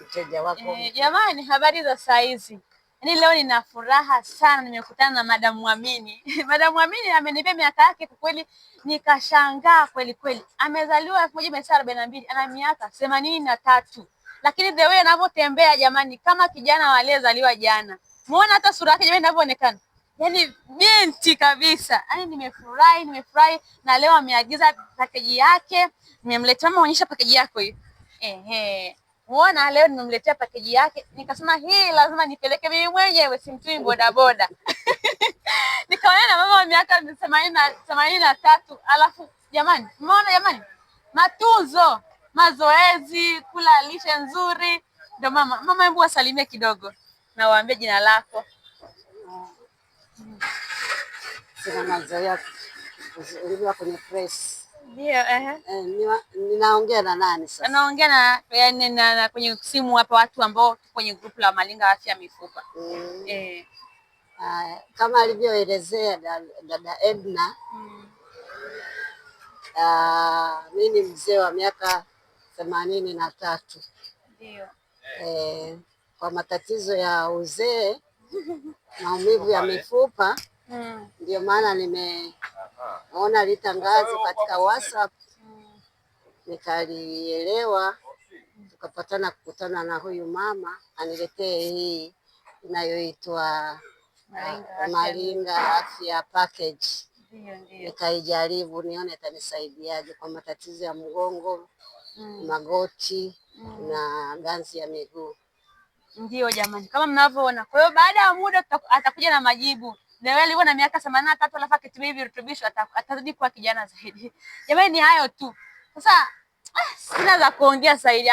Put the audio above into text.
mteja wako. Jamani, habari za saa hizi? Yaani leo nina furaha sana, nimekutana na Madam Mwamini. Madam Mwamini amenipea miaka yake kwa kweli, nikashangaa kweli kweli. Amezaliwa 1942, ana miaka 83. Lakini the way anavyotembea jamani, kama kijana aliyezaliwa jana. Muona hata sura yake jamani inavyoonekana. Yaani binti kabisa. Yaani nimefurahi na leo ameagiza package yake. Nimemletea, mama onyesha package yako hiyo. Muona leo nimemletea package yake. Nikasema hii lazima nipeleke mimi mwenyewe, simtumi bodaboda. Nikaona na mama wa miaka 83, alafu jamani, umeona jamani? Matunzo, mazoezi, kula lishe nzuri. Ndio mama, hebu wasalimie kidogo. Na waambie jina lako. Sina mazoea kuzuiliwa kwenye press. Ndio, Ninaongea na nani sasa? Naongea na kwenye simu hapa, watu ambao kwenye grupu la Malinga Afya ya Mifupa. Kama alivyoelezea dada Edna, mimi ni mzee wa miaka 83. Ndio. Kwa matatizo ya uzee, maumivu ya mifupa, ndio maana nimeona litangazo katika WhatsApp, nikalielewa, tukapatana kukutana na huyu mama aniletee hii inayoitwa Malinga Afya Package. Nikaijaribu nione itanisaidiaje kwa matatizo ya mgongo, magoti na ganzi ya miguu. Ndio jamani, kama mnavyoona. Kwa hiyo baada ya muda atakuja na majibu. Leo alikuwa na miaka 83, alafu akitumia virutubisho atazidi kuwa kijana zaidi. Jamani, ni hayo tu. Sasa sina za kuongea zaidi.